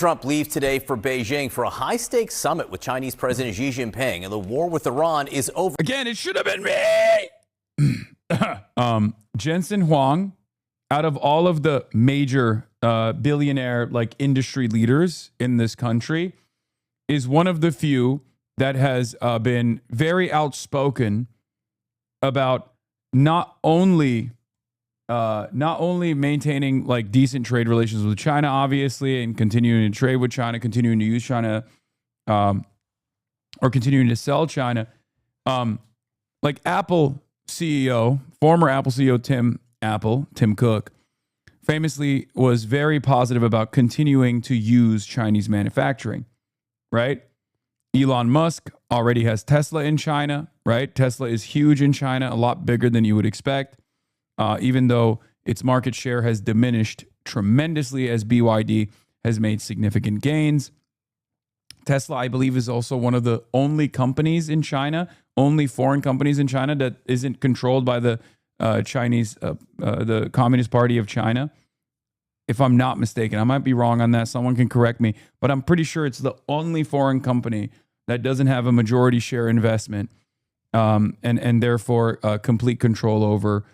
Trump leaves today for Beijing for a high-stakes summit with Chinese President Xi Jinping, and the war with Iran is over. Again, it should have been me. Jensen Huang, out of all of the major billionaire like industry leaders in this country, is one of the few that has been very outspoken about not only maintaining like decent trade relations with China, obviously, and continuing to trade with China, continuing to use China, or continuing to sell China. Like Apple CEO, former Apple CEO Tim Cook, famously was very positive about continuing to use Chinese manufacturing, right? Elon Musk already has Tesla in China, right? Tesla is huge in China, a lot bigger than you would expect. Even though its market share has diminished tremendously as BYD has made significant gains. Tesla, I believe, is also one of the only companies in China, only foreign companies in China that isn't controlled by the the Communist Party of China. If I'm not mistaken, I might be wrong on that. Someone can correct me, but I'm pretty sure it's the only foreign company that doesn't have a majority share investment, and therefore complete control over.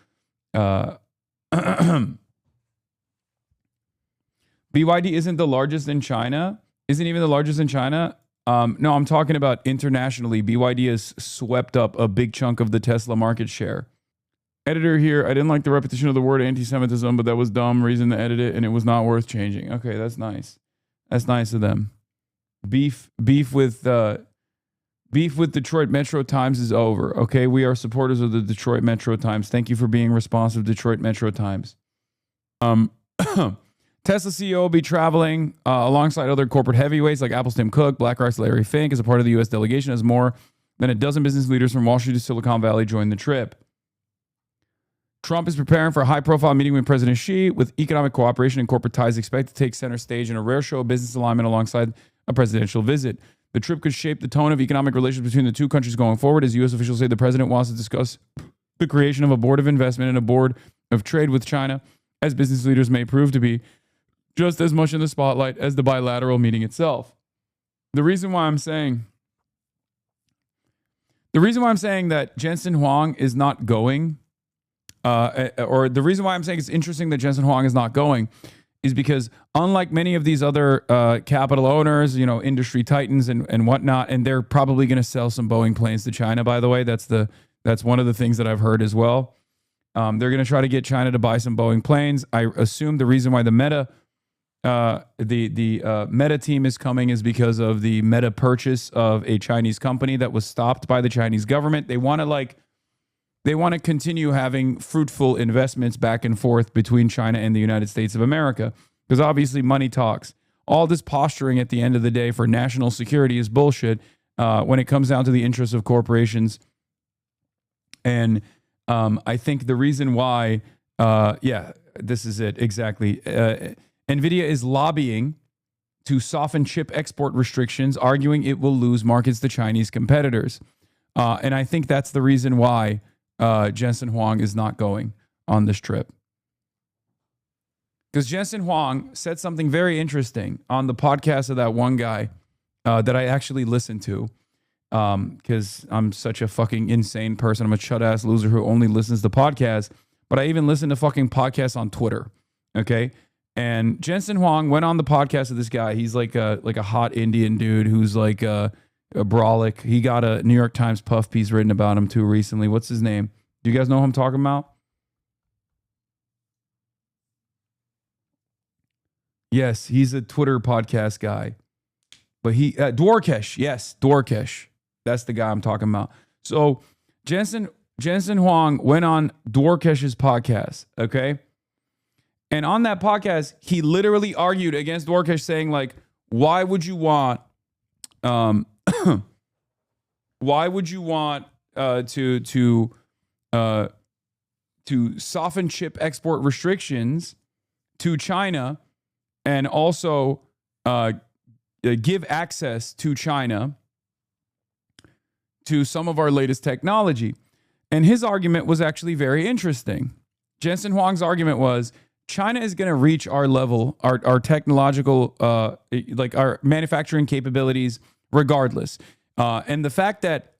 BYD isn't the largest in China. Isn't even the largest in China. No, I'm talking about internationally. BYD has swept up a big chunk of the Tesla market share. Editor here, I didn't like the repetition of the word anti-Semitism, but that was dumb reason to edit it, and it was not worth changing. Okay, that's nice. That's nice of them. Beef with Detroit Metro Times is over. Okay, we are supporters of the Detroit Metro Times. Thank you for being responsive, Detroit Metro Times. Tesla CEO will be traveling alongside other corporate heavyweights like Apple's Tim Cook, BlackRock's Larry Fink as a part of the U.S. delegation as more than a dozen business leaders from Wall Street to Silicon Valley join the trip. Trump is preparing for a high-profile meeting with President Xi, with economic cooperation and corporate ties expected to take center stage in a rare show of business alignment alongside a presidential visit. The trip could shape the tone of economic relations between the two countries going forward, as U.S. officials say the president wants to discuss the creation of a board of investment and a board of trade with China, as business leaders may prove to be just as much in the spotlight as the bilateral meeting itself. The reason why I'm saying that Jensen Huang is not going, or the reason why I'm saying it's interesting that Jensen Huang is not going, is because unlike many of these other capital owners, industry titans and whatnot, and they're probably going to sell some Boeing planes to China, by the way. That's one of the things that I've heard as well. They're going to try to get China to buy some Boeing planes. I assume the reason why the Meta team is coming is because of the Meta purchase of a Chinese company that was stopped by the Chinese government. They want to continue having fruitful investments back and forth between China and the United States of America, because obviously money talks. All this posturing at the end of the day for national security is bullshit when it comes down to the interests of corporations. And I think the reason why, this is it exactly. NVIDIA is lobbying to soften chip export restrictions, arguing it will lose markets to Chinese competitors. And I think that's the reason why Jensen Huang is not going on this trip. Because Jensen Huang said something very interesting on the podcast of that one guy that I actually listened to, because I'm such a fucking insane person. I'm a chud-ass loser who only listens to podcasts, but I even listen to fucking podcasts on Twitter, okay? And Jensen Huang went on the podcast of this guy. He's like a hot Indian dude who's like a brolic. He got a New York Times puff piece written about him too recently. What's his name? Do you guys know who I'm talking about? Yes, he's a Twitter podcast guy. But Dwarkesh. Yes, Dwarkesh. That's the guy I'm talking about. So Jensen Huang went on Dwarkesh's podcast, okay? And on that podcast, he literally argued against Dwarkesh, saying like, why would you want to soften chip export restrictions to China and also give access to China to some of our latest technology? And his argument was actually very interesting. Jensen Huang's argument was, China is going to reach our level, our technological, like our manufacturing capabilities, regardless. And the fact that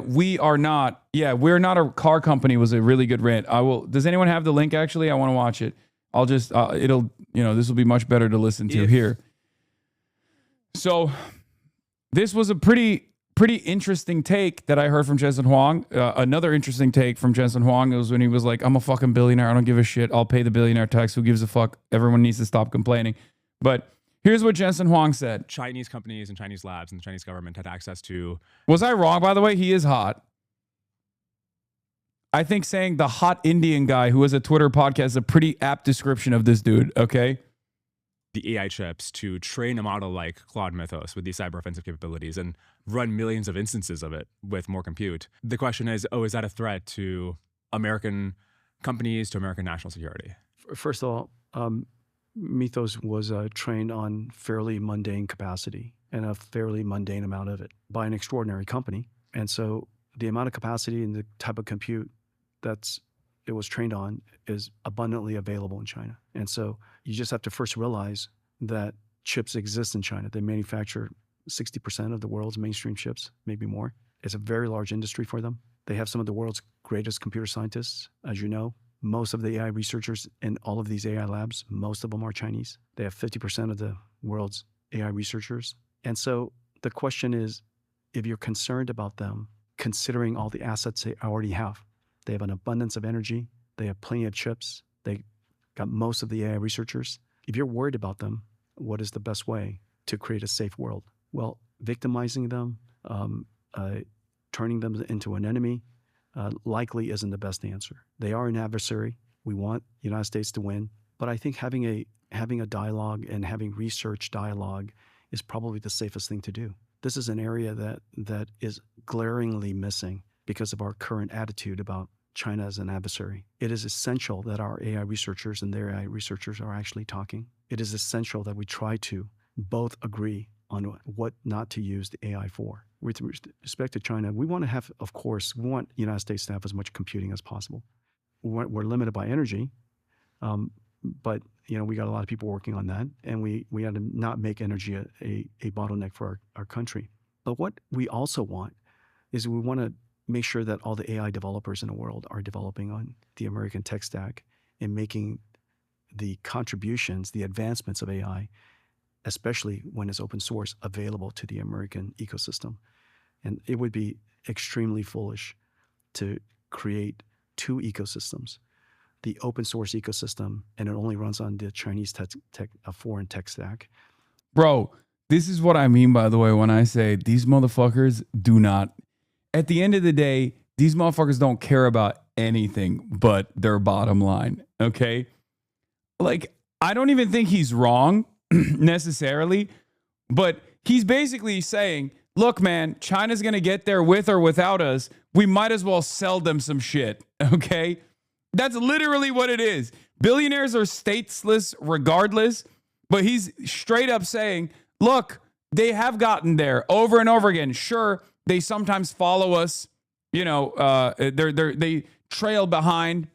we are not, we're not a car company was a really good rant. Does anyone have the link? Actually, I want to watch it. I'll just, this will be much better to listen to here. So this was a pretty interesting take that I heard from Jensen Huang. Another interesting take from Jensen Huang was when he was like, I'm a fucking billionaire. I don't give a shit. I'll pay the billionaire tax. Who gives a fuck? Everyone needs to stop complaining. But here's what Jensen Huang said. Chinese companies and Chinese labs and the Chinese government had access to... Was I wrong, by the way? He is hot. I think saying the hot Indian guy who has a Twitter podcast is a pretty apt description of this dude, okay? The AI chips to train a model like Claude Mythos with these cyber offensive capabilities and run millions of instances of it with more compute. The question is, is that a threat to American companies, to American national security? First of all, Mythos was trained on fairly mundane capacity and a fairly mundane amount of it by an extraordinary company. And so the amount of capacity and the type of compute it was trained on is abundantly available in China. And so you just have to first realize that chips exist in China. They manufacture 60% of the world's mainstream chips, maybe more. It's a very large industry for them. They have some of the world's greatest computer scientists, as you know. Most of the AI researchers in all of these AI labs, most of them are Chinese. They have 50% of the world's AI researchers. And so the question is, if you're concerned about them, considering all the assets they already have, they have an abundance of energy, they have plenty of chips, they got most of the AI researchers. If you're worried about them, what is the best way to create a safe world? Well, victimizing them, turning them into an enemy, likely isn't the best answer. They are an adversary. We want the United States to win, but I think having a dialogue and having research dialogue is probably the safest thing to do. This is an area that is glaringly missing because of our current attitude about China as an adversary. It is essential that our AI researchers and their AI researchers are actually talking. It is essential that we try to both agree on what not to use the AI for. With respect to China, we want the United States to have as much computing as possible. We're limited by energy, but we got a lot of people working on that, and we got to not make energy a bottleneck for our country. But what we also want is we want to make sure that all the AI developers in the world are developing on the American tech stack and making the contributions, the advancements of AI, especially when it's open source, available to the American ecosystem. And it would be extremely foolish to create two ecosystems, the open source ecosystem, and it only runs on the Chinese foreign tech stack. Bro, this is what I mean, by the way, when I say these motherfuckers do not. At the end of the day, these motherfuckers don't care about anything but their bottom line, okay? Like, I don't even think he's wrong necessarily, but he's basically saying, look, man, China's going to get there with or without us. We might as well sell them some shit, okay? That's literally what it is. Billionaires are stateless regardless, but he's straight up saying, look, they have gotten there over and over again. Sure, they sometimes follow us, they trail behind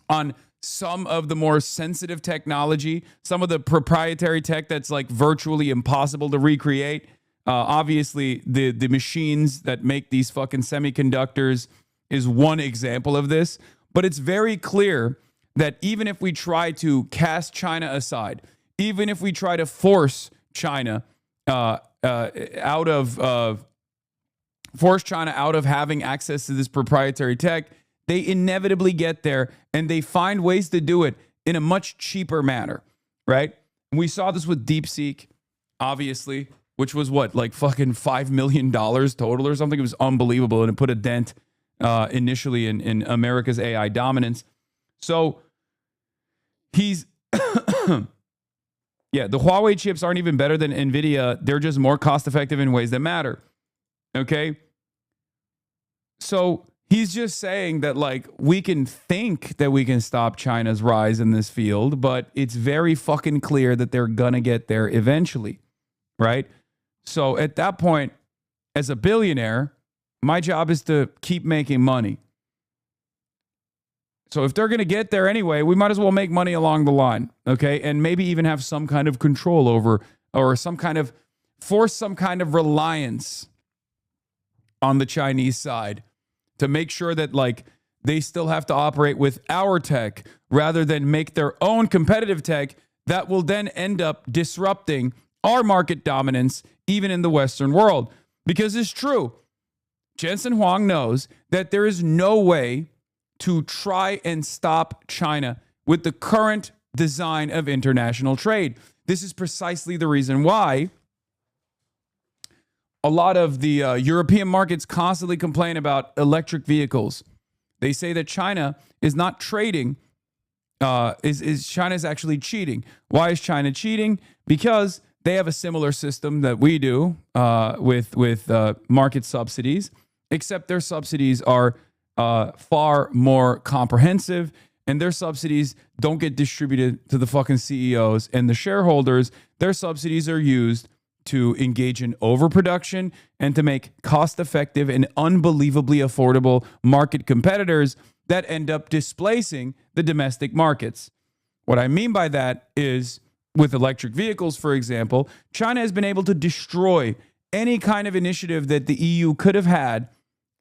on some of the more sensitive technology, some of the proprietary tech that's like virtually impossible to recreate. Obviously, the machines that make these fucking semiconductors is one example of this. But it's very clear that even if we try to cast China aside, even if we try to force China out of having access to this proprietary tech, they inevitably get there, and they find ways to do it in a much cheaper manner, right? We saw this with DeepSeek, obviously, which was like fucking $5 million total or something. It was unbelievable, and it put a dent initially in America's AI dominance. So he's, the Huawei chips aren't even better than NVIDIA. They're just more cost effective in ways that matter. Okay. So he's just saying that, like, we can think that we can stop China's rise in this field, but it's very fucking clear that they're gonna get there eventually. Right. So at that point, as a billionaire, my job is to keep making money. So if they're going to get there anyway, we might as well make money along the line, okay? And maybe even have some kind of control over, or force some kind of reliance on the Chinese side to make sure that like they still have to operate with our tech rather than make their own competitive tech that will then end up disrupting our market dominance even in the Western world. Because it's true, Jensen Huang knows that there is no way to try and stop China with the current design of international trade. This is precisely the reason why a lot of the European markets constantly complain about electric vehicles. They say that China is not trading, China's actually cheating. Why is China cheating? Because they have a similar system that we do with market subsidies, except their subsidies are far more comprehensive, and their subsidies don't get distributed to the fucking CEOs and the shareholders. Their subsidies are used to engage in overproduction and to make cost-effective and unbelievably affordable market competitors that end up displacing the domestic markets. What I mean by that is, with electric vehicles, for example, China has been able to destroy any kind of initiative that the EU could have had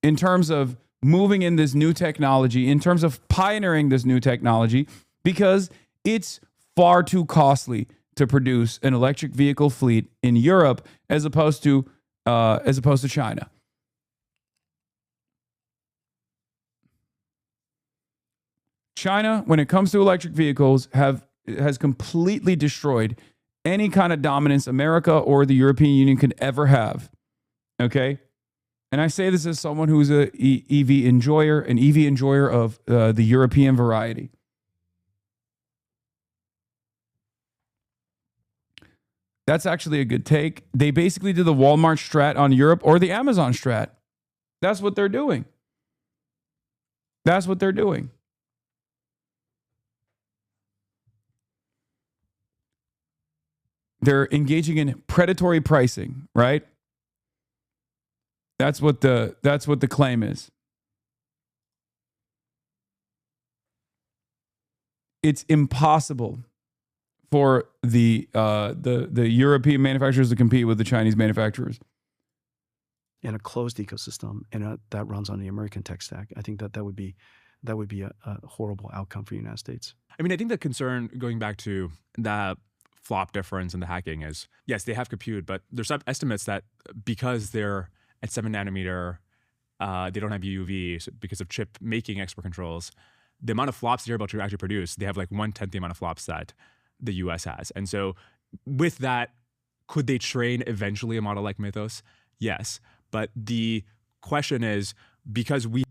in terms of moving in this new technology, in terms of pioneering this new technology, because it's far too costly to produce an electric vehicle fleet in Europe as opposed to China. China, when it comes to electric vehicles, has completely destroyed any kind of dominance America or the European Union could ever have. Okay? And I say this as someone who's an EV enjoyer of the European variety. That's actually a good take. They basically did the Walmart strat on Europe or the Amazon strat. That's what they're doing. That's what they're doing. They're engaging in predatory pricing, right? That's what the claim is. It's impossible for the European manufacturers to compete with the Chinese manufacturers in a closed ecosystem, and that runs on the American tech stack. I think that would be a horrible outcome for the United States. I mean, I think the concern, going back to the flop difference in the hacking, is yes, they have compute, but there's some estimates that because they're at 7 nanometer, they don't have EUV because of chip making export controls. The amount of flops they're able to actually produce, they have like 1/10 the amount of flops that the US has. And so with that, could they train eventually a model like Mythos? Yes. But the question is, because we...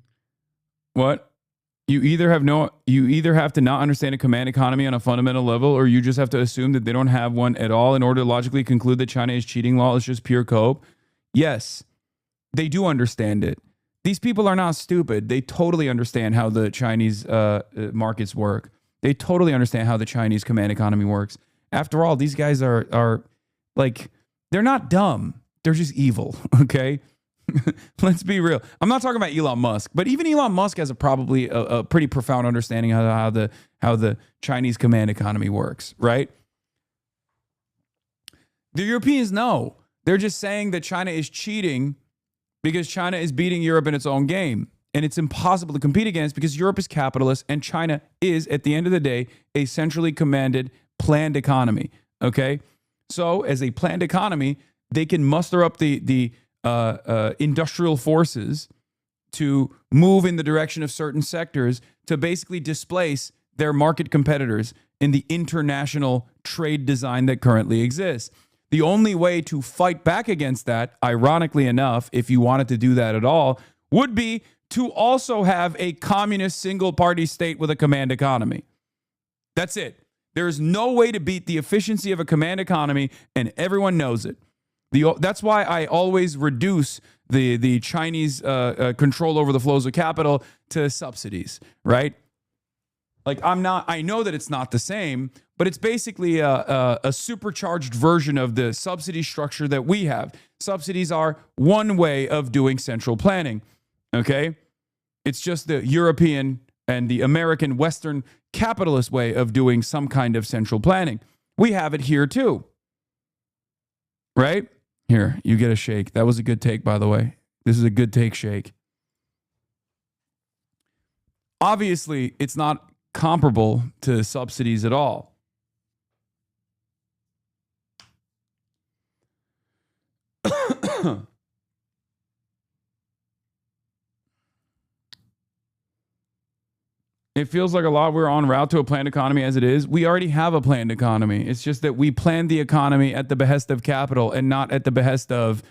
What? You either have to not understand a command economy on a fundamental level, or you just have to assume that they don't have one at all in order to logically conclude that China is cheating law is just pure cope. Yes, they do understand it. These people are not stupid. They totally understand how the Chinese markets work. They totally understand how the Chinese command economy works. After all, these guys are like, they're not dumb. They're just evil, okay? Let's be real. I'm not talking about Elon Musk, but even Elon Musk has probably a pretty profound understanding of how the Chinese command economy works, right? The Europeans know. They're just saying that China is cheating because China is beating Europe in its own game. And it's impossible to compete against because Europe is capitalist and China is, at the end of the day, a centrally commanded, planned economy, okay? So as a planned economy, they can muster up the industrial forces to move in the direction of certain sectors to basically displace their market competitors in the international trade design that currently exists. The only way to fight back against that, ironically enough, if you wanted to do that at all, would be to also have a communist single-party state with a command economy. That's it. There is no way to beat the efficiency of a command economy, and everyone knows it. That's why I always reduce the Chinese control over the flows of capital to subsidies, right? Like I know that it's not the same, but it's basically a supercharged version of the subsidy structure that we have. Subsidies are one way of doing central planning, okay? It's just the European and the American Western capitalist way of doing some kind of central planning. We have it here too. Right? Here, you get a shake. That was a good take, by the way. This is a good take shake. Obviously, it's not comparable to subsidies at all. It feels like a lot we're en route to a planned economy as it is. We already have a planned economy. It's just that we planned the economy at the behest of capital and not at the behest of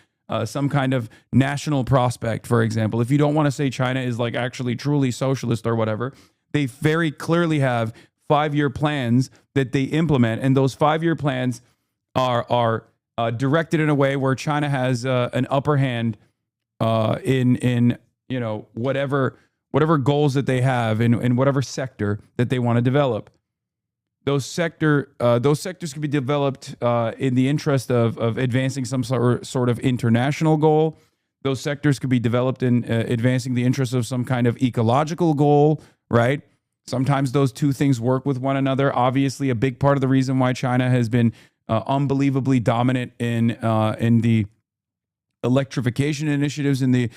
some kind of national prospect, for example. If you don't want to say China is like actually truly socialist or whatever, they very clearly have 5-year plans that they implement. And those 5-year plans are directed in a way where China has an upper hand in you know, whatever goals that they have in whatever sector that they want to develop. Those sectors could be developed in the interest of advancing some sort of international goal. Those sectors could be developed in advancing the interests of some kind of ecological goal, right? Sometimes those two things work with one another. Obviously, a big part of the reason why China has been unbelievably dominant in the electrification initiatives in the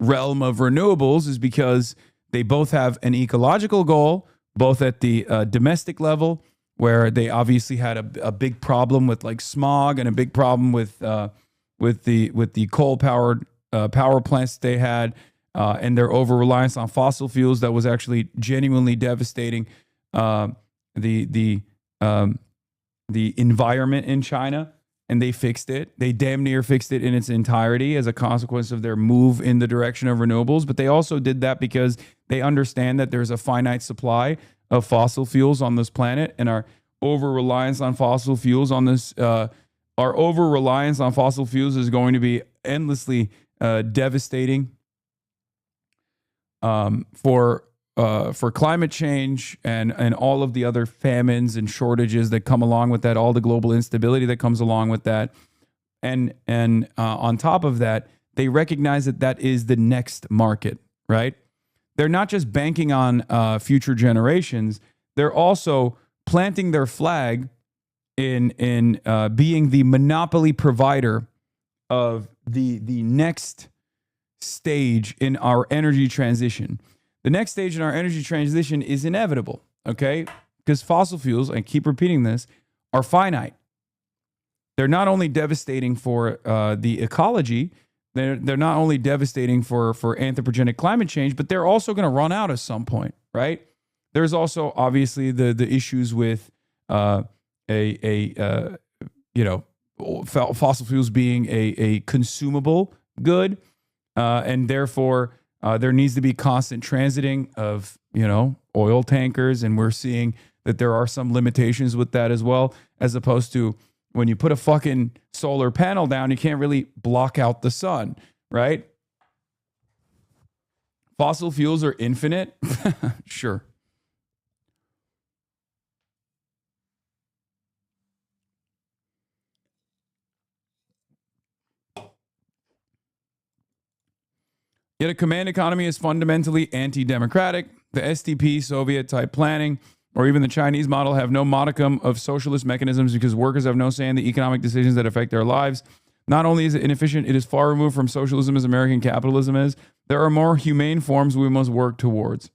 realm of renewables is because they both have an ecological goal, both at the domestic level, where they obviously had a big problem with like smog and a big problem with the coal powered power plants they had, and their over reliance on fossil fuels that was actually genuinely devastating the environment in China. And they fixed it. They damn near fixed it in its entirety as a consequence of their move in the direction of renewables. But they also did that because they understand that there's a finite supply of fossil fuels on this planet, and our over-reliance on fossil fuels on this, our over-reliance on fossil fuels is going to be endlessly devastating for climate change and all of the other famines and shortages that come along with that, all the global instability that comes along with that. And on top of that, they recognize that that is the next market, right? They're not just banking on future generations. They're also planting their flag in being the monopoly provider of the next stage in our energy transition. The next stage in our energy transition is inevitable, okay? Because fossil fuels, I keep repeating this, are finite. They're not only devastating for the ecology, they're not only devastating for anthropogenic climate change, but they're also going to run out at some point, right? There's also obviously the issues with fossil fuels being a consumable good, and therefore there needs to be constant transiting of, oil tankers. And we're seeing that there are some limitations with that as well, as opposed to when you put a fucking solar panel down, you can't really block out the sun, right? Fossil fuels are infinite. Sure. Yet a command economy is fundamentally anti-democratic. The SDP, Soviet-type planning, or even the Chinese model have no modicum of socialist mechanisms because workers have no say in the economic decisions that affect their lives. Not only is it inefficient, it is far removed from socialism as American capitalism is. There are more humane forms we must work towards.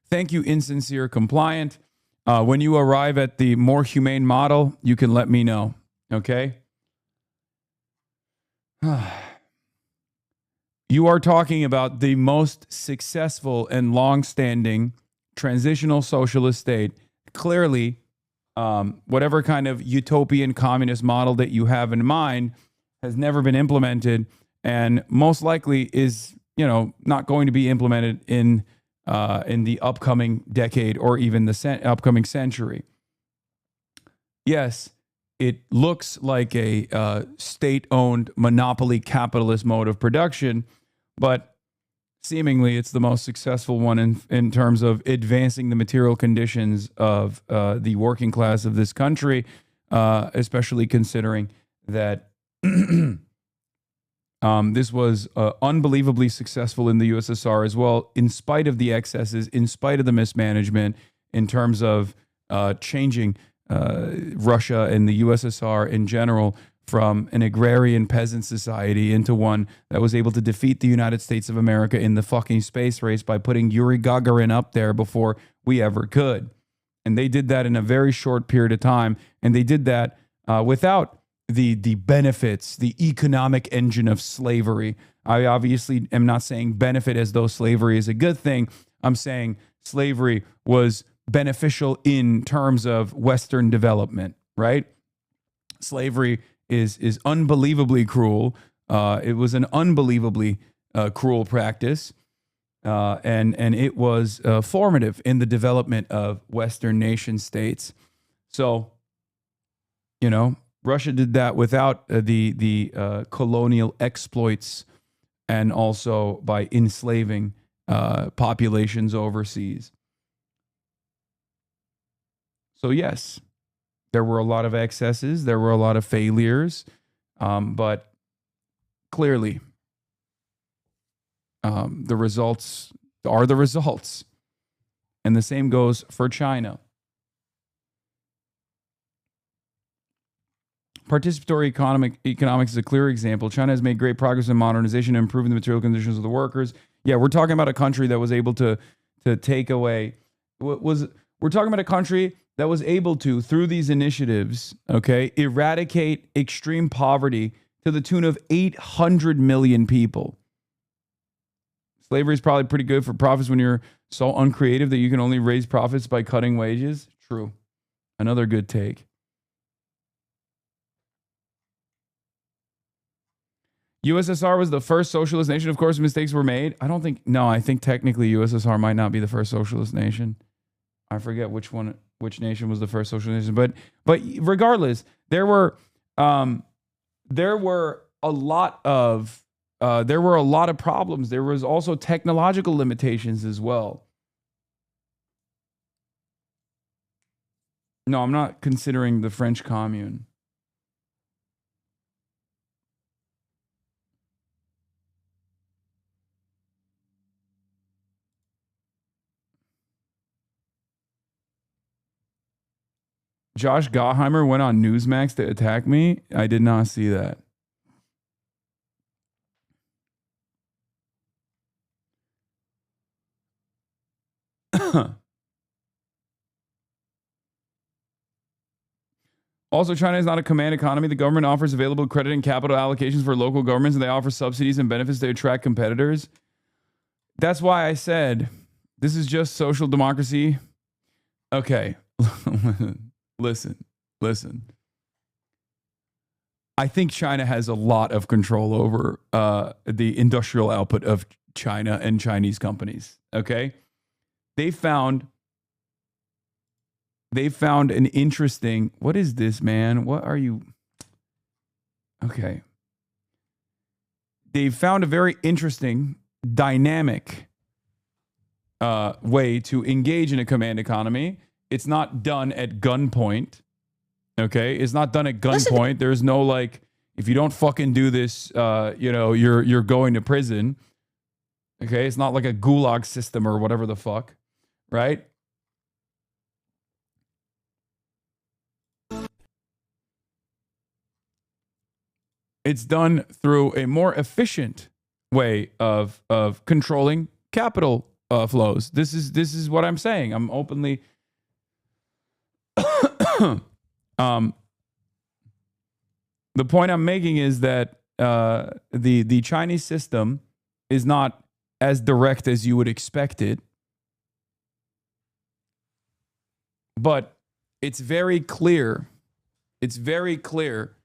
Thank you, insincere compliant. When you arrive at the more humane model, you can let me know, okay? You are talking about the most successful and long-standing transitional socialist state. Clearly, whatever kind of utopian communist model that you have in mind has never been implemented, and most likely is, not going to be implemented in the upcoming decade or even the upcoming century. Yes, it looks like a state-owned monopoly capitalist mode of production, but seemingly it's the most successful one in terms of advancing the material conditions of the working class of this country, especially considering that This was unbelievably successful in the USSR as well, in spite of the excesses, in spite of the mismanagement in terms of changing Russia and the USSR in general from an agrarian peasant society into one that was able to defeat the United States of America in the fucking space race by putting Yuri Gagarin up there before we ever could. And they did that in a very short period of time. And they did that without the benefits, the economic engine of slavery. I obviously am not saying benefit as though slavery is a good thing. I'm saying slavery was beneficial in terms of Western development, right? Slavery is unbelievably cruel. It was an unbelievably cruel practice. And it was formative in the development of Western nation states. So, you know, Russia did that without the colonial exploits and also by enslaving populations overseas. So yes, there were a lot of excesses, there were a lot of failures, but clearly the results are the results. And the same goes for China. Participatory economics is a clear example. China has made great progress in modernization and improving the material conditions of the workers. Yeah, we're talking about a country that was able to take away we're talking about a country that was able to, through these initiatives, okay, eradicate extreme poverty to the tune of 800 million people. Slavery is probably pretty good for profits when you're so uncreative that you can only raise profits by cutting wages. True. Another good take. USSR was the first socialist nation. Of course, mistakes were made. I think technically USSR might not be the first socialist nation. I forget which nation was the first socialist nation. But regardless, there were a lot of problems. There was also technological limitations as well. No, I'm not considering the French Commune. Josh Gottheimer went on Newsmax to attack me. I did not see that. Also, China is not a command economy. The government offers available credit and capital allocations for local governments, and they offer subsidies and benefits to attract competitors. That's why I said this is just social democracy. Okay. Listen. I think China has a lot of control over the industrial output of China and Chinese companies. Okay. They found an interesting, what is this, man? What are you? Okay. They found a very interesting, dynamic way to engage in a command economy. It's not done at gunpoint. Okay. It's not done at gunpoint. There's no like, if you don't fucking do this, you're going to prison. Okay. It's not like a gulag system or whatever the fuck. Right. It's done through a more efficient way of controlling capital flows. This is what I'm saying. I'm openly. The point I'm making is that the Chinese system is not as direct as you would expect it, but it's very clear. It's very clear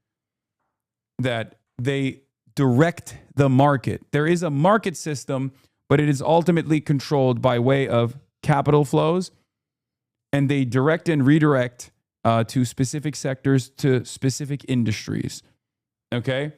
that they direct the market. There is a market system, but it is ultimately controlled by way of capital flows, and they direct and redirect to specific sectors, to specific industries. Okay?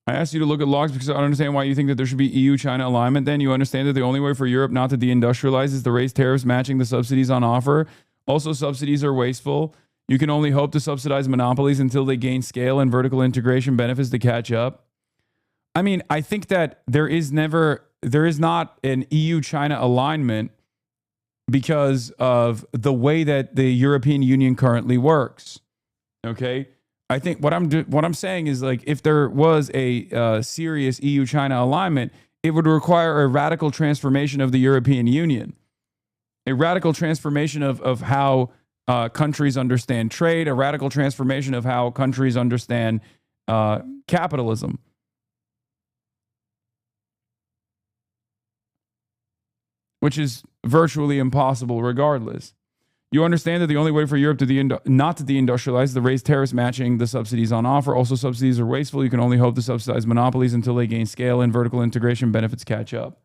I asked you to look at logs because I don't understand why you think that there should be EU-China alignment. Then you understand that the only way for Europe not to deindustrialize is to raise tariffs matching the subsidies on offer. Also, subsidies are wasteful. You can only hope to subsidize monopolies until they gain scale and vertical integration benefits to catch up. I mean, I think that there is not an EU-China alignment because of the way that the European Union currently works. Okay? I think what I'm saying is, like, if there was a serious EU-China alignment, it would require a radical transformation of the European Union, a radical transformation of how countries understand trade, a radical transformation of how countries understand capitalism. Which is virtually impossible regardless. You understand that the only way for Europe to not to deindustrialize is to raise tariffs matching the subsidies on offer. Also, subsidies are wasteful. You can only hope to subsidize monopolies until they gain scale and vertical integration benefits catch up.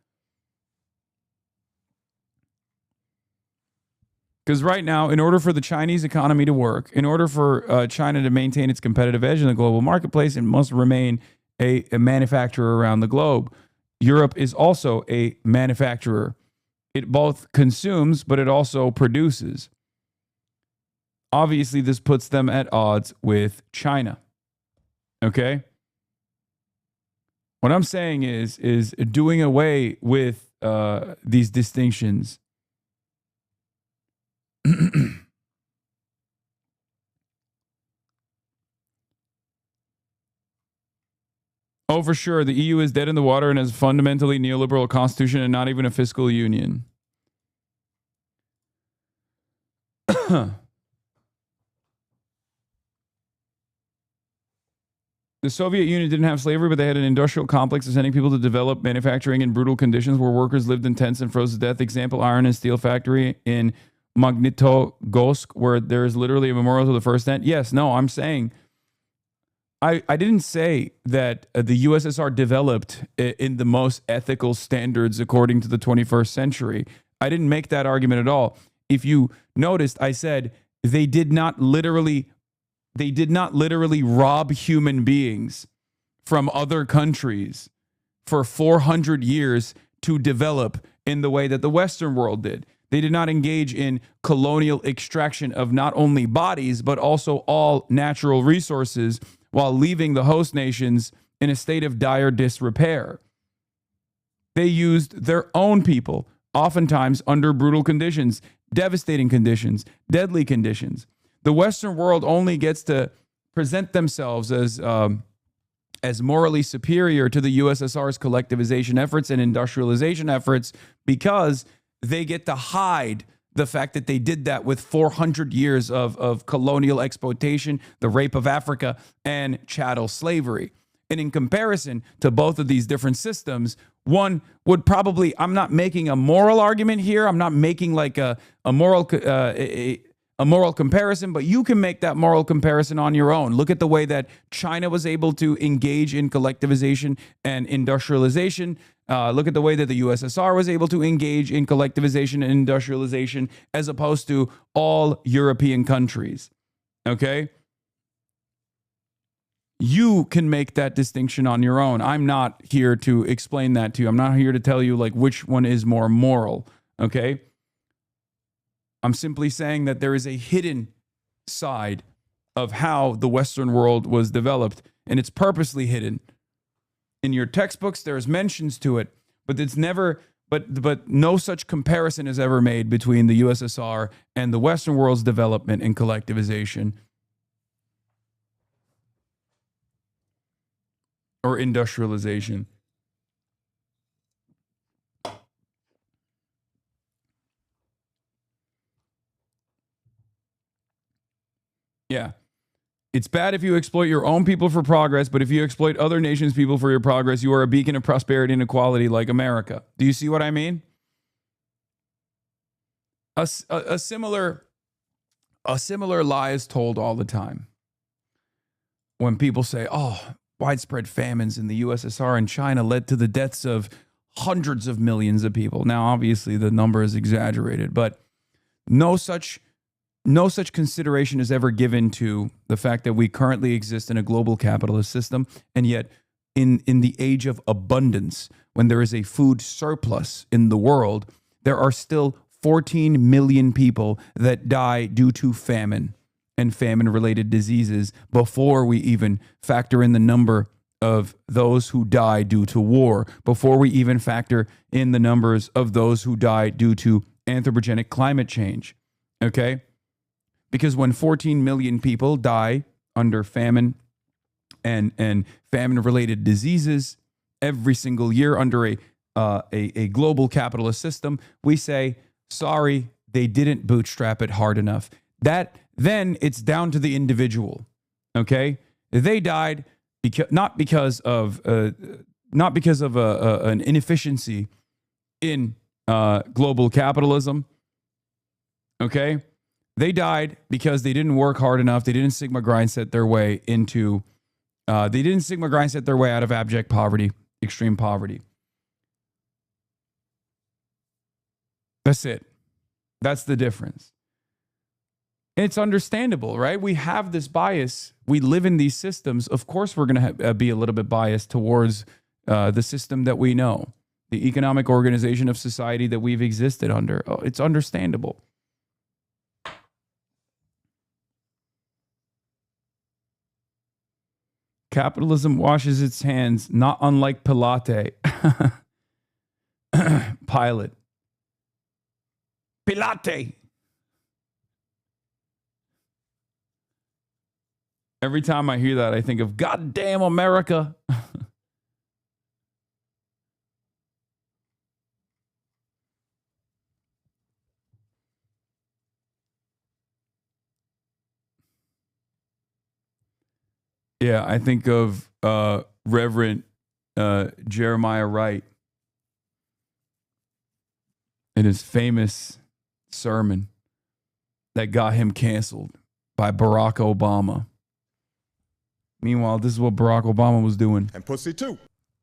Because right now, in order for the Chinese economy to work, in order for China to maintain its competitive edge in the global marketplace, it must remain a manufacturer around the globe. Europe is also a manufacturer. It both consumes, but it also produces. Obviously, this puts them at odds with China. Okay? What I'm saying is doing away with these distinctions. Oh, for sure. The EU is dead in the water and has a fundamentally neoliberal constitution and not even a fiscal union. The Soviet Union didn't have slavery, but they had an industrial complex of sending people to develop manufacturing in brutal conditions where workers lived in tents and froze to death. Example, iron and steel factory in Magnitogorsk, where there is literally a memorial to the first tent. Yes, no, I'm saying... I didn't say that the USSR developed in the most ethical standards according to the 21st century. I didn't make that argument at all. If you noticed, I said they did not literally rob human beings from other countries for 400 years to develop in the way that the Western world did. They did not engage in colonial extraction of not only bodies, but also all natural resources, while leaving the host nations in a state of dire disrepair. They used their own people, oftentimes under brutal conditions, devastating conditions, deadly conditions. The Western world only gets to present themselves as morally superior to the USSR's collectivization efforts and industrialization efforts because they get to hide the fact that they did that with 400 years of colonial exploitation, the rape of Africa, and chattel slavery. And in comparison to both of these different systems, one would probably, I'm not making a moral argument here. I'm not making like a moral comparison, but you can make that moral comparison on your own. Look at the way that China was able to engage in collectivization and industrialization. Look at the way that the USSR was able to engage in collectivization and industrialization as opposed to all European countries. Okay? You can make that distinction on your own. I'm not here to explain that to you. I'm not here to tell you like which one is more moral. Okay? I'm simply saying that there is a hidden side of how the Western world was developed, and it's purposely hidden. In your textbooks, there's mentions to it, but it's never, but no such comparison is ever made between the USSR and the Western world's development and collectivization or industrialization. Yeah. It's bad if you exploit your own people for progress, but if you exploit other nations' people for your progress, you are a beacon of prosperity and equality like America. Do you see what I mean? A similar lie is told all the time. When people say, oh, widespread famines in the USSR and China led to the deaths of hundreds of millions of people. Now, obviously, the number is exaggerated, but no such consideration is ever given to the fact that we currently exist in a global capitalist system, and yet in the age of abundance, when there is a food surplus in the world, there are still 14 million people that die due to famine and famine-related diseases before we even factor in the number of those who die due to war, before we even factor in the numbers of those who die due to anthropogenic climate change, okay? Because when 14 million people die under famine and famine-related diseases every single year under a global capitalist system, we say, sorry, they didn't bootstrap it hard enough. Then it's down to the individual, okay? They died not because of an inefficiency in global capitalism, okay? They died because they didn't work hard enough. They didn't Sigma grind set their way into. They didn't Sigma grind set their way out of abject poverty, extreme poverty. That's it. That's the difference. It's understandable, right? We have this bias. We live in these systems. Of course, we're going to be a little bit biased towards the system that we know, the economic organization of society that we've existed under. It's understandable. Capitalism washes its hands, not unlike Pilate. Pilate. Pilate. Every time I hear that, I think of goddamn America. Yeah, I think of Reverend Jeremiah Wright in his famous sermon that got him canceled by Barack Obama. Meanwhile, this is what Barack Obama was doing. And pussy too.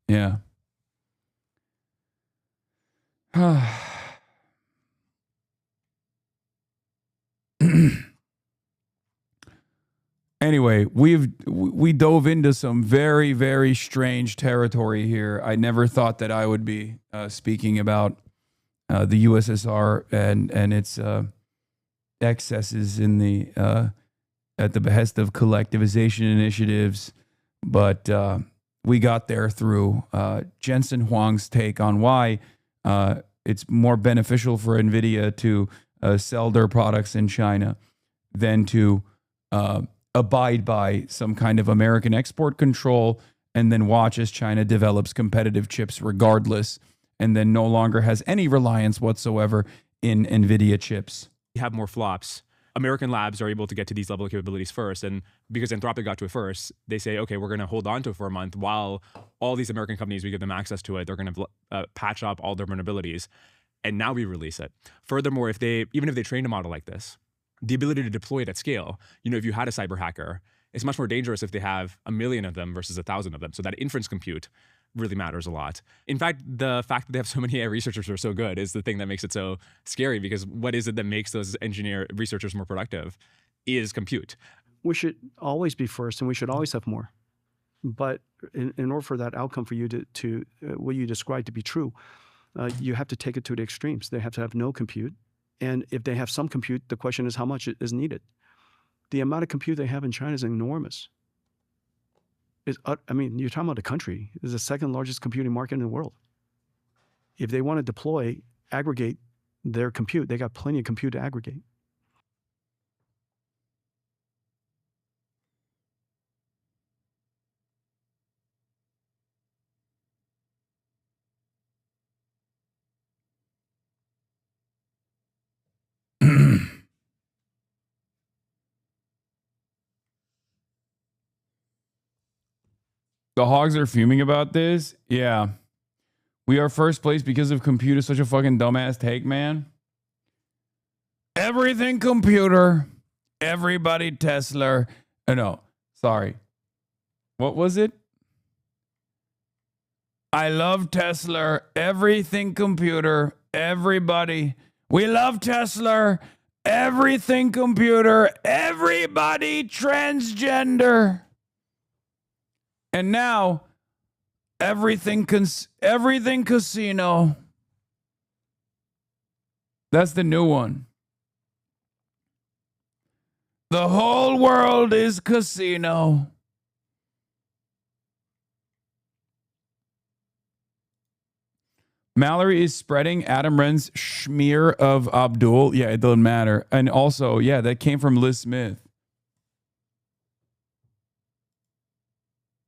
Yeah. Anyway, we dove into some very, very strange territory here. I never thought that I would be speaking about the USSR and its excesses in the at the behest of collectivization initiatives, but we got there through Jensen Huang's take on why it's more beneficial for NVIDIA to sell their products in China than to abide by some kind of American export control and then watch as China develops competitive chips regardless and then no longer has any reliance whatsoever in NVIDIA chips. You have more flops. American labs are able to get to these level of capabilities first. And because Anthropic got to it first, they say, okay, we're going to hold on to it for a month while all these American companies, we give them access to it. They're going to patch up all their vulnerabilities. And now we release it. Furthermore, even if they trained a model like this, the ability to deploy it at scale, if you had a cyber hacker, it's much more dangerous if they have 1 million of them versus 1,000 of them. So that inference compute really matters a lot. In fact, the fact that they have so many AI researchers who are so good is the thing that makes it so scary, because what is it that makes those researchers more productive is compute. We should always be first and we should always have more. But in order for that outcome for you to what you described to be true, you have to take it to the extremes. They have to have no compute. And if they have some compute, the question is how much is needed. The amount of compute they have in China is enormous. You're talking about a country. It's the second largest computing market in the world. If they want to aggregate their compute, they got plenty of compute to aggregate. The hogs are fuming about this. Yeah. We are first place because of computer. Such a fucking dumbass take, man. Everything computer. Everybody Tesla. No, sorry. What was it? I love Tesla. Everything computer. Everybody. We love Tesla. Everything computer. Everybody transgender. And now, everything casino. That's the new one. The whole world is casino. Mallory is spreading Adam Wren's smear of Abdul. Yeah, it doesn't matter. And also, yeah, that came from Liz Smith.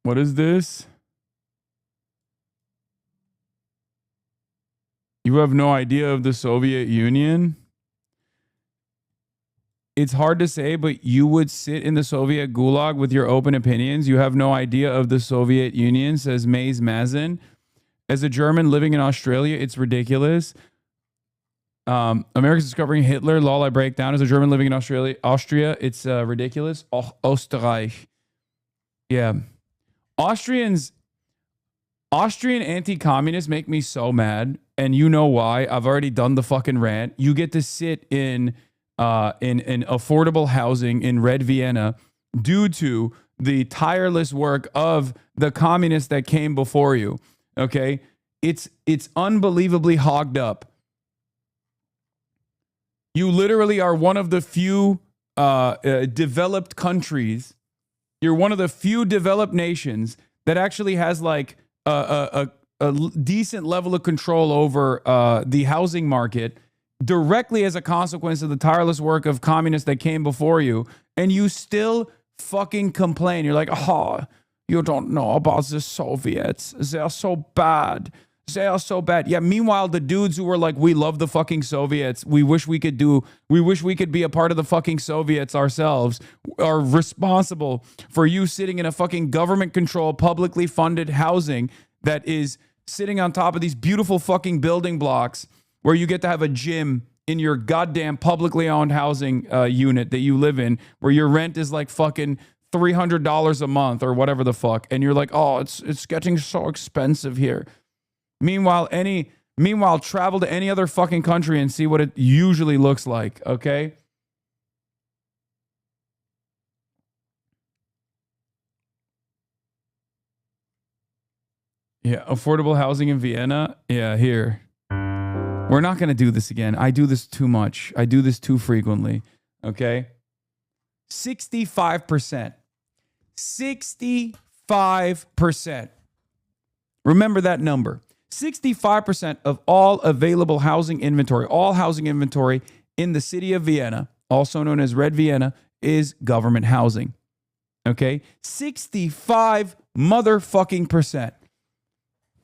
What is this? You have no idea of the Soviet Union? It's hard to say, but you would sit in the Soviet gulag with your open opinions. You have no idea of the Soviet Union, says Maze Mazin. As a German living in Australia, it's ridiculous. America's discovering Hitler. Lol, I break down. As a German living in Austria, it's ridiculous. Österreich. Yeah. Austrian anti-communists make me so mad. And you know why. I've already done the fucking rant. You get to sit in affordable housing in Red Vienna due to the tireless work of the communists that came before you. Okay? It's unbelievably hogged up. You literally are one of the few developed countries. You're one of the few developed nations that actually has like a decent level of control over the housing market directly as a consequence of the tireless work of communists that came before you, and you still fucking complain. You're like, oh, you don't know about the Soviets. They're so bad. They are so bad. Yeah, meanwhile, the dudes who were like, we love the fucking Soviets, we wish we could be a part of the fucking Soviets ourselves, are responsible for you sitting in a fucking government-controlled, publicly funded housing that is sitting on top of these beautiful fucking building blocks where you get to have a gym in your goddamn publicly owned housing unit that you live in, where your rent is like fucking $300 a month or whatever the fuck. And you're like, oh, it's getting so expensive here. Meanwhile, travel to any other fucking country and see what it usually looks like, okay? Yeah, affordable housing in Vienna. Yeah, here. We're not going to do this again. I do this too much. I do this too frequently, okay? 65%. 65%. Remember that number. 65% of all available housing inventory, all housing inventory in the city of Vienna, also known as Red Vienna, is government housing. Okay? 65 motherfucking percent.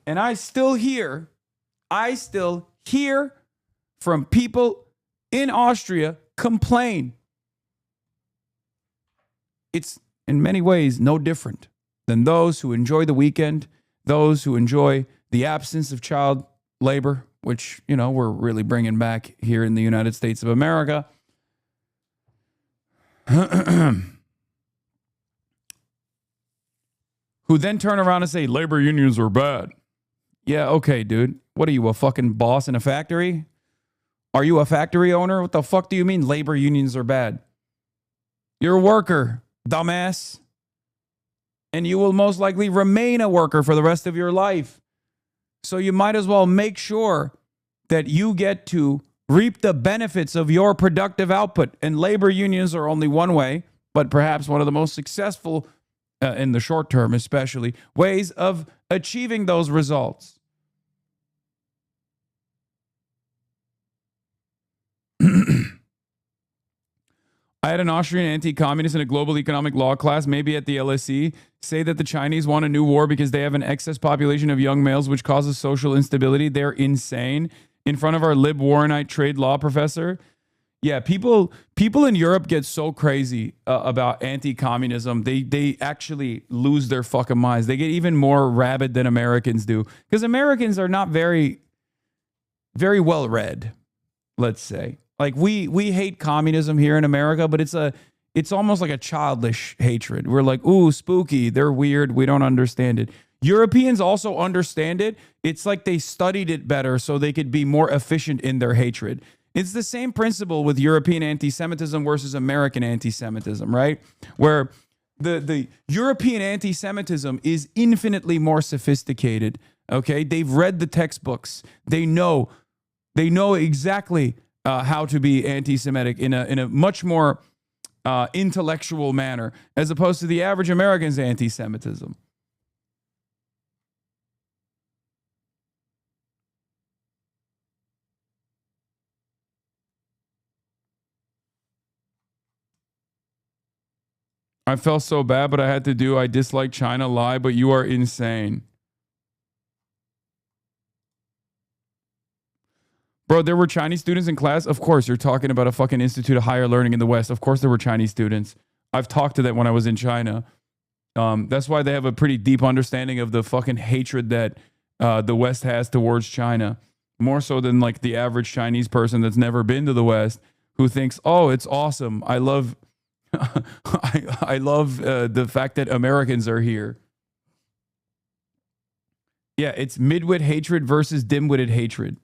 And I still hear from people in Austria complain. It's in many ways no different than those who enjoy the weekend, those who enjoy the absence of child labor, which, you know, we're really bringing back here in the United States of America. Who then turn around and say labor unions are bad. Yeah, okay, dude. What are you, a fucking boss in a factory? Are you a factory owner? What the fuck do you mean labor unions are bad? You're a worker, dumbass. And you will most likely remain a worker for the rest of your life. So you might as well make sure that you get to reap the benefits of your productive output. And labor unions are only one way, but perhaps one of the most successful, in the short term especially, ways of achieving those results. I had an Austrian anti-communist in a global economic law class, maybe at the LSE, say that the Chinese want a new war because they have an excess population of young males, which causes social instability. They're insane. In front of our lib Warrenite trade law professor. Yeah, people in Europe get so crazy about anti-communism. They actually lose their fucking minds. They get even more rabid than Americans do. Because Americans are not very, very well read, let's say. Like we hate communism here in America, but it's almost like a childish hatred. We're like, ooh, spooky. They're weird. We don't understand it. Europeans also understand it. It's like they studied it better so they could be more efficient in their hatred. It's the same principle with European anti-Semitism versus American anti-Semitism, right? Where the European anti-Semitism is infinitely more sophisticated, okay? They've read the textbooks. They know exactly how to be anti-Semitic in a much more intellectual manner, as opposed to the average American's anti-Semitism. I felt so bad, but I had to do. I dislike China. Lie, but you are insane. Bro, there were Chinese students in class. Of course, you're talking about a fucking Institute of Higher Learning in the West. Of course, there were Chinese students. I've talked to them when I was in China. That's why they have a pretty deep understanding of the fucking hatred that the West has towards China. More so than like the average Chinese person that's never been to the West, who thinks, oh, it's awesome. I love... I love the fact that Americans are here. Yeah, it's midwit hatred versus dimwitted hatred.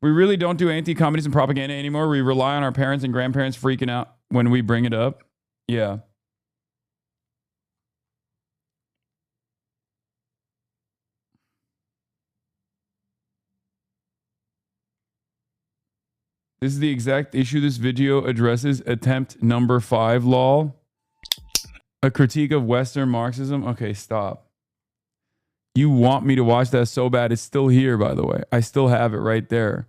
We really don't do anti-communism propaganda anymore. We rely on our parents and grandparents freaking out when we bring it up. Yeah. This is the exact issue this video addresses. Attempt number 5, lol. A critique of Western Marxism. Okay, stop. You want me to watch that so bad. It's still here, by the way. I still have it right there.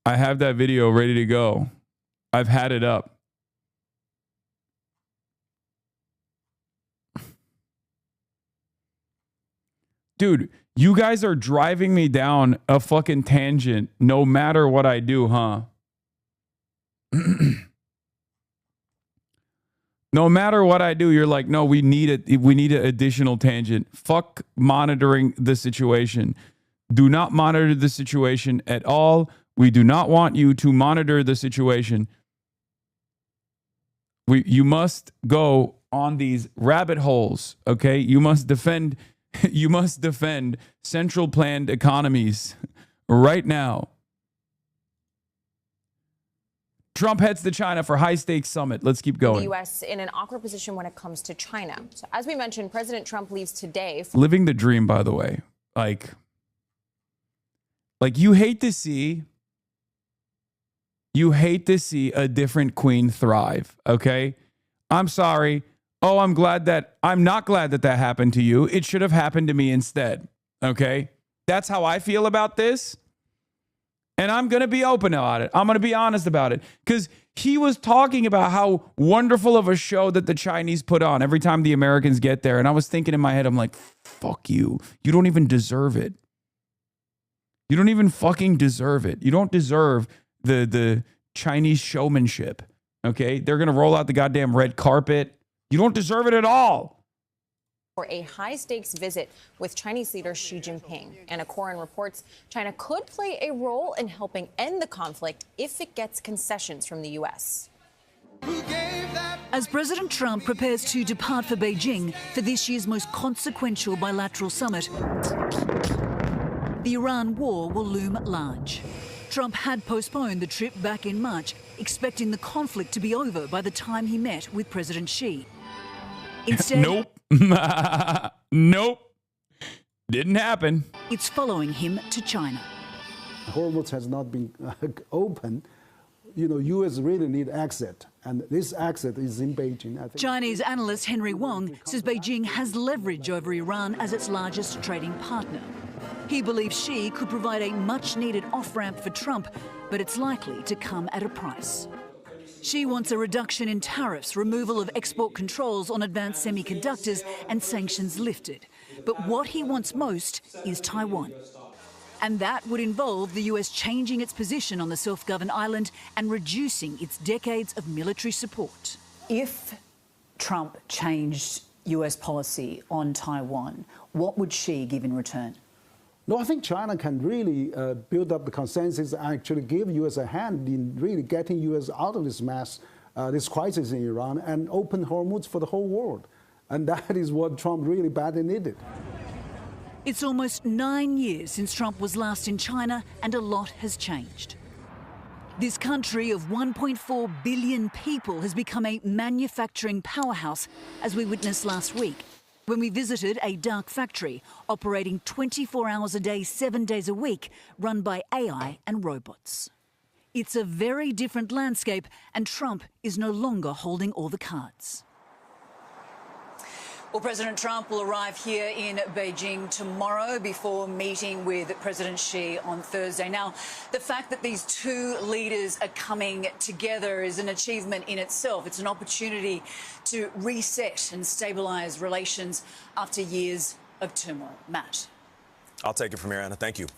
I have that video ready to go. I've had it up. Dude, you guys are driving me down a fucking tangent no matter what I do, huh? No matter what I do, you're like, no, we need an additional tangent. Fuck monitoring the situation. Do not monitor the situation at all. We do not want you to monitor the situation. You must go on these rabbit holes, okay? You must defend central planned economies right now. Trump heads to China for high-stakes summit. Let's keep going. The U.S. in an awkward position when it comes to China. So as we mentioned, President Trump leaves today. Living the dream, by the way. Like you hate to see a different queen thrive, okay? I'm sorry. Oh, I'm not glad that happened to you. It should have happened to me instead, okay? That's how I feel about this. And I'm going to be open about it. I'm going to be honest about it. Because he was talking about how wonderful of a show that the Chinese put on every time the Americans get there. And I was thinking in my head, I'm like, fuck you. You don't even deserve it. You don't even fucking deserve it. You don't deserve the Chinese showmanship. Okay? They're going to roll out the goddamn red carpet. You don't deserve it at all. For a high-stakes visit with Chinese leader Xi Jinping. Anna Coren reports China could play a role in helping end the conflict if it gets concessions from the U.S. As President Trump prepares to depart for Beijing for this year's most consequential bilateral summit, the Iran war will loom large. Trump had postponed the trip back in March, expecting the conflict to be over by the time he met with President Xi. Instead, nope. Nope. Didn't happen. It's following him to China. Hormuz has not been open. You know, U.S. really need exit, and this exit is in Beijing. I think. Chinese analyst Henry Wang says Beijing has leverage over Iran as its largest trading partner. He believes Xi could provide a much-needed off-ramp for Trump, but it's likely to come at a price. Xi wants a reduction in tariffs, removal of export controls on advanced semiconductors, and sanctions lifted. But what he wants most is Taiwan. And that would involve the US changing its position on the self-governed island and reducing its decades of military support. If Trump changed US policy on Taiwan, what would Xi give in return? No, I think China can really build up the consensus, actually give U.S. a hand in really getting U.S. out of this mess, this crisis in Iran, and open Hormuz for the whole world. And that is what Trump really badly needed. It's almost 9 years since Trump was last in China, and a lot has changed. This country of 1.4 billion people has become a manufacturing powerhouse, as we witnessed last week. when we visited a dark factory operating 24 hours a day, 7 days a week, run by AI and robots. It's a very different landscape, and Trump is no longer holding all the cards. Well, President Trump will arrive here in Beijing tomorrow before meeting with President Xi on Thursday. Now, the fact that these two leaders are coming together is an achievement in itself. It's an opportunity to reset and stabilise relations after years of turmoil. Matt. I'll take it from here, Anna. Thank you.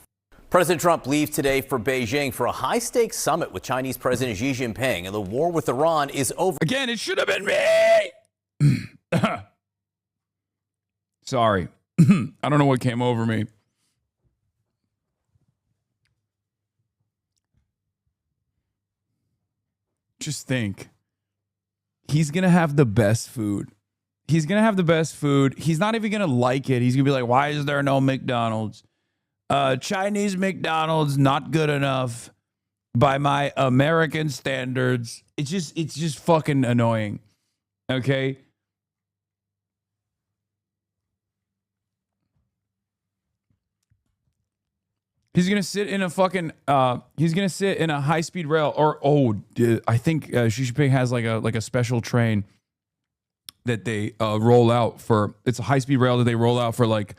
President Trump leaves today for Beijing for a high-stakes summit with Chinese President Xi Jinping, and the war with Iran is over. Again, it should have been me. Sorry. I don't know what came over me. Just think. He's going to have the best food. He's going to have the best food. He's not even going to like it. He's going to be like, why is there no McDonald's? Chinese McDonald's, not good enough by my American standards. It's just fucking annoying. Okay? He's gonna sit in a fucking. He's gonna sit in a high-speed rail, or I think Xi Jinping has like a special train that they roll out for. It's a high-speed rail that they roll out for like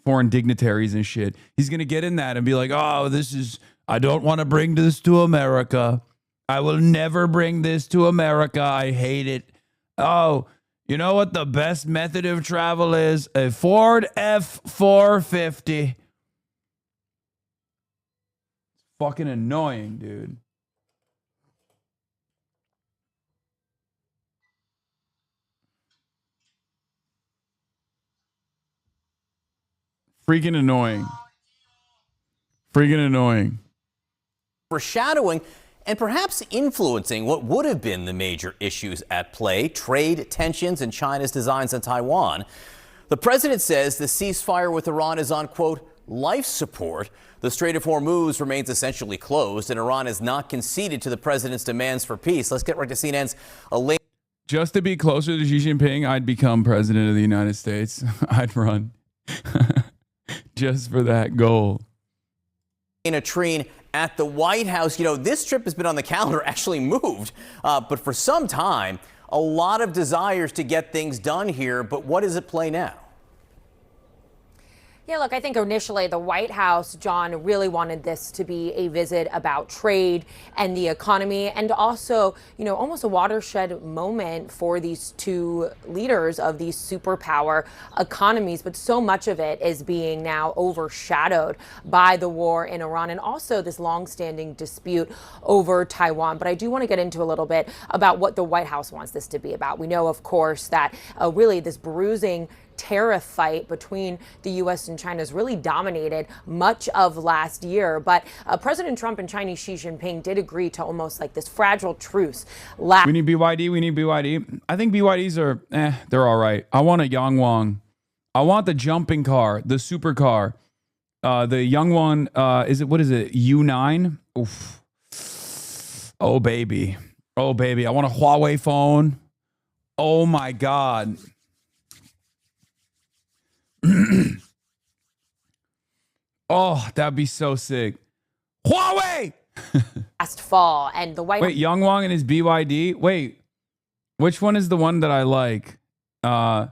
foreign dignitaries and shit. He's gonna get in that and be like, "Oh, this is. I don't want to bring this to America. I will never bring this to America. I hate it. Oh, you know what the best method of travel is? A Ford F-450." Fucking annoying, dude. Freaking annoying. Freaking annoying. Foreshadowing and perhaps influencing what would have been the major issues at play, trade tensions and China's designs on Taiwan. The president says the ceasefire with Iran is on, quote, life support. The Strait of Hormuz remains essentially closed, and Iran has not conceded to the president's demands for peace. Let's get right to CNN's Elaine. Just to be closer to Xi Jinping, I'd become president of the United States. I'd run just for that goal. In a train at the White House, you know, this trip has been on the calendar, actually moved, but for some time, a lot of desires to get things done here. But what does it play now? Yeah, look, I think initially the White House, John, really wanted this to be a visit about trade and the economy, and also, you know, almost a watershed moment for these two leaders of these superpower economies. But so much of it is being now overshadowed by the war in Iran and also this longstanding dispute over Taiwan. But I do want to get into a little bit about what the White House wants this to be about. We know, of course, that really this bruising tariff fight between the U.S. and China has really dominated much of last year. But President Trump and Chinese Xi Jinping did agree to almost like this fragile truce. We need BYD. We need BYD. I think BYDs are, they're all right. I want a Yangwang. I want the jumping car, the supercar. The young one, what is it? U9? Oof. Oh, baby. Oh, baby. I want a Huawei phone. Oh, my God. Oh, that'd be so sick. Huawei! Last fall, and the White Wait, Young Wong and his BYD? Wait, which one is the one that I like? That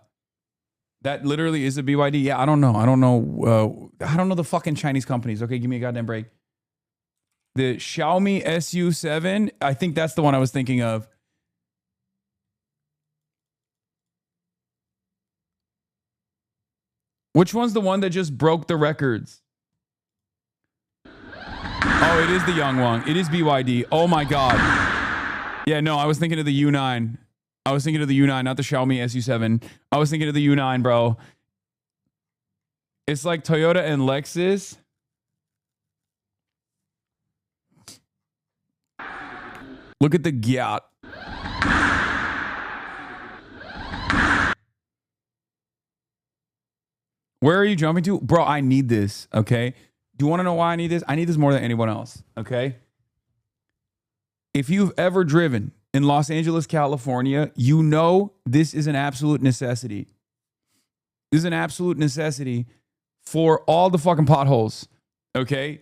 literally is a BYD? Yeah, I don't know. I don't know the fucking Chinese companies. Okay, give me a goddamn break. The Xiaomi SU7, I think that's the one I was thinking of. Which one's the one that just broke the records? Oh, it is the Young Wong. It is BYD. Oh my God. Yeah, no, I was thinking of the U9. I was thinking of the U9, not the Xiaomi SU7. I was thinking of the U9, bro. It's like Toyota and Lexus. Look at the Gyat. Where are you jumping to? Bro, I need this, okay? Do you want to know why I need this? I need this more than anyone else, okay? If you've ever driven in Los Angeles, California, you know this is an absolute necessity. This is an absolute necessity for all the fucking potholes. Okay?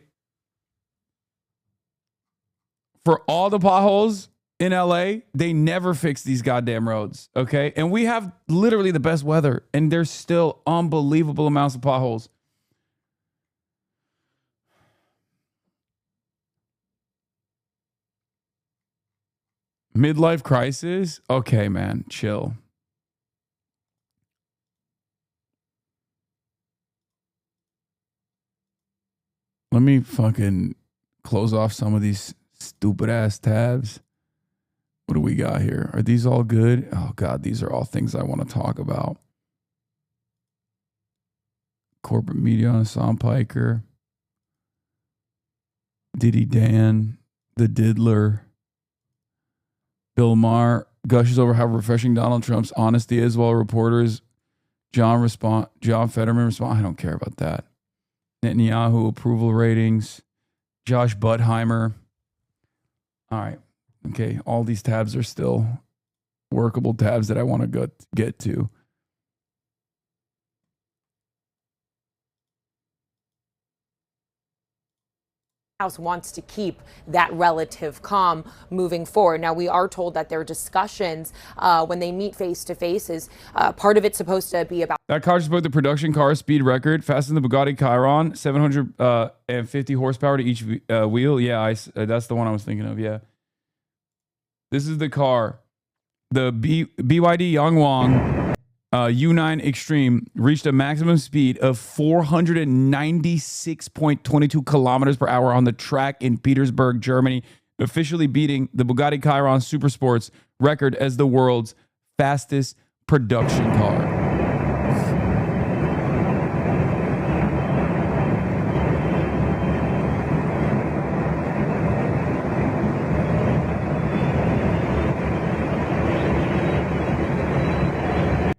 For all the potholes in LA, they never fix these goddamn roads. Okay? And we have literally the best weather, and there's still unbelievable amounts of potholes. Midlife crisis? Okay, man, chill. Let me fucking close off some of these stupid ass tabs. What do we got here? Are these all good? Oh God, these are all things I want to talk about. Corporate media on hasanpiker. Diddy Dan, the Diddler. Bill Maher gushes over how refreshing Donald Trump's honesty is, while reporters John Fetterman respond. I don't care about that. Netanyahu approval ratings. Josh Buttheimer. All right. Okay. All these tabs are still workable tabs that I want to get to. House wants to keep that relative calm moving forward. Now, we are told that their discussions when they meet face to face is part of it's supposed to be about. That car just broke the production car speed record, faster than the Bugatti Chiron, 750 horsepower to each wheel. Yeah, that's the one I was thinking of. Yeah. This is the car. The BYD Yangwang U9 Extreme reached a maximum speed of 496.22 kilometers per hour on the track in Petersburg, Germany, officially beating the Bugatti Chiron Supersport's record as the world's fastest production car.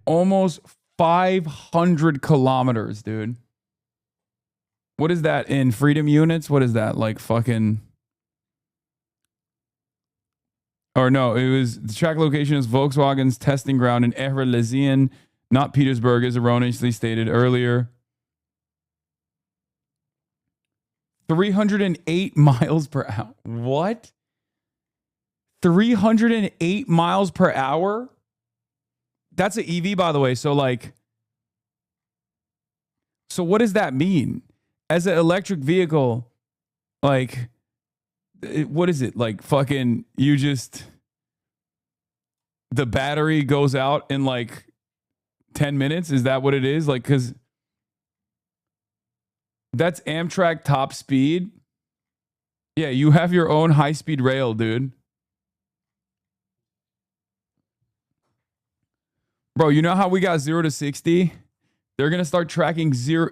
Almost 500 kilometers, dude. What is that in freedom units? What is that? Like fucking... Or no, it was... The track location is Volkswagen's testing ground in Ehrlezien, not Petersburg, as erroneously stated earlier. 308 miles per hour. What? 308 miles per hour? That's an EV, by the way. So like, so what does that mean? As an electric vehicle, like, what is it? Like fucking, you just, the battery goes out in like 10 minutes? Is that what it is? Like, cause that's Amtrak top speed. Yeah, you have your own high-speed rail, dude. Bro, you know how we got 0 to 60? They're going to start tracking 0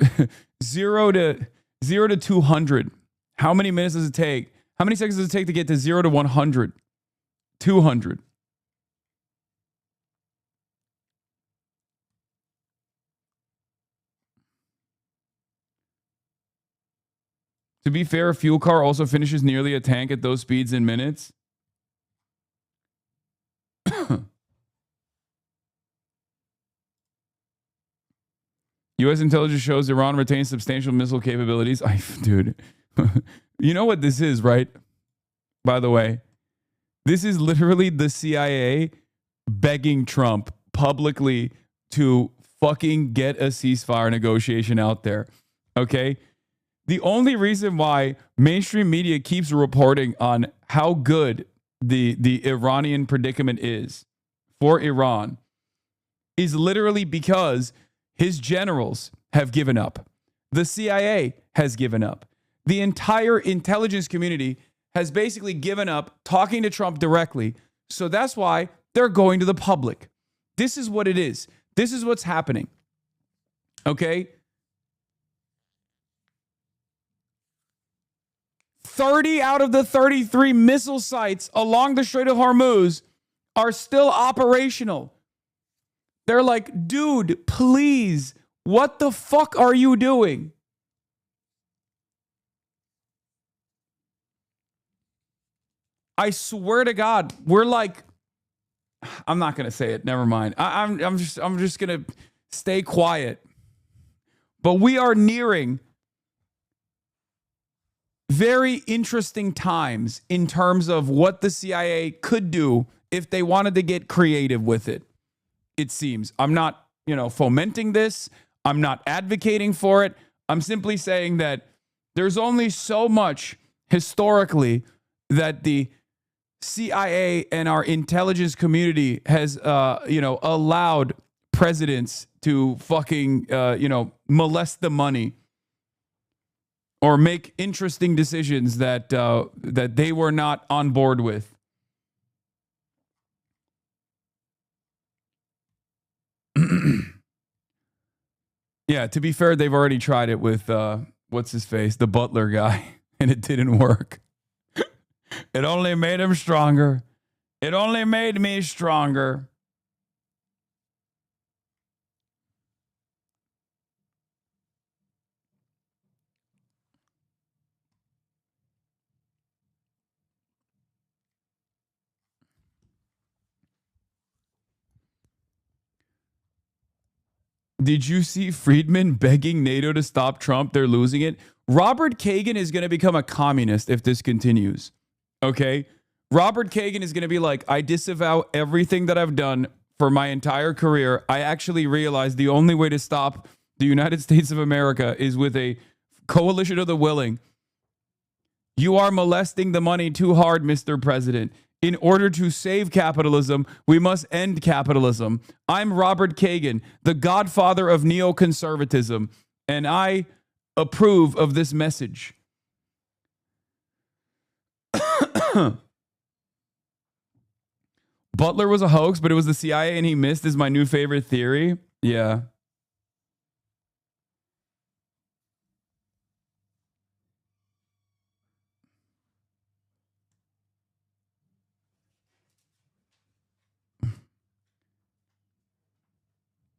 to 200. How many minutes does it take? How many seconds does it take to get to 0 to 100? 200. To be fair, a fuel car also finishes nearly a tank at those speeds in minutes. U.S. intelligence shows Iran retains substantial missile capabilities. Dude, you know what this is, right? By the way, this is literally the CIA begging Trump publicly to fucking get a ceasefire negotiation out there. Okay? The only reason why mainstream media keeps reporting on how good the Iranian predicament is for Iran is literally because his generals have given up. The CIA has given up. The entire intelligence community has basically given up talking to Trump directly. So that's why they're going to the public. This is what it is. This is what's happening. Okay? 30 out of the 33 missile sites along the Strait of Hormuz are still operational. They're like, dude, please, what the fuck are you doing? I swear to God, we're like, I'm not gonna say it. Never mind. I'm just gonna stay quiet. But we are nearing very interesting times in terms of what the CIA could do if they wanted to get creative with it. It seems. I'm not, fomenting this. I'm not advocating for it. I'm simply saying that there's only so much historically that the CIA and our intelligence community has, allowed presidents to fucking, molest the money or make interesting decisions that that they were not on board with. Yeah, to be fair, they've already tried it with what's his face, the Butler guy, and it didn't work. It only made him stronger. It only made me stronger. Did you see Friedman begging NATO to stop Trump? They're losing it. Robert Kagan is going to become a communist if this continues. Okay? Robert Kagan is going to be like, I disavow everything that I've done for my entire career. I actually realized the only way to stop the United States of America is with a coalition of the willing. You are molesting the money too hard, Mr. President. In order to save capitalism, we must end capitalism. I'm Robert Kagan, the godfather of neoconservatism, and I approve of this message. Butler was a hoax, but it was the CIA and he missed is my new favorite theory. Yeah.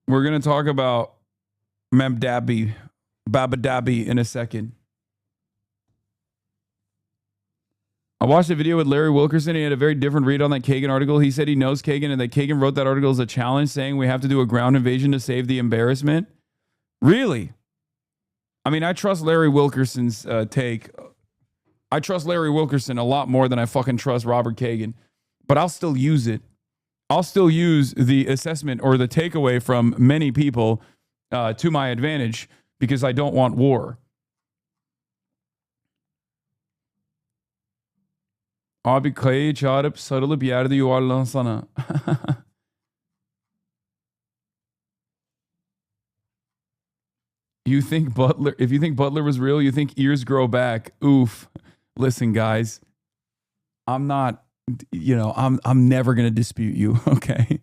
We're going to talk about Baba Dabby in a second. I watched a video with Larry Wilkerson. He had a very different read on that Kagan article. He said he knows Kagan and that Kagan wrote that article as a challenge saying we have to do a ground invasion to save the embarrassment. Really? I mean, I trust Larry Wilkerson's take. I trust Larry Wilkerson a lot more than I fucking trust Robert Kagan, but I'll still use it. I'll still use the assessment or the takeaway from many people to my advantage because I don't want war. Abi kayayı çağırıp sarılıp yerde yuvarlansana. You think Butler, if you think Butler was real, you think ears grow back. Oof. Listen, guys, I'm not, I'm never going to dispute you, okay?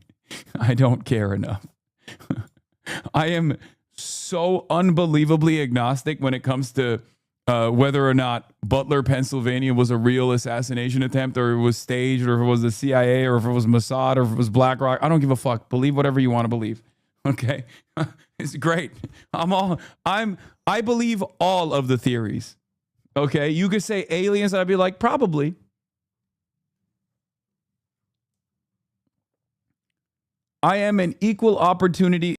I don't care enough. I am so unbelievably agnostic when it comes to whether or not Butler, Pennsylvania was a real assassination attempt or it was staged or if it was the CIA or if it was Mossad or if it was BlackRock. I don't give a fuck. Believe whatever you want to believe. Okay? It's great. I believe all of the theories. Okay? You could say aliens and I'd be like, probably. I am an equal opportunity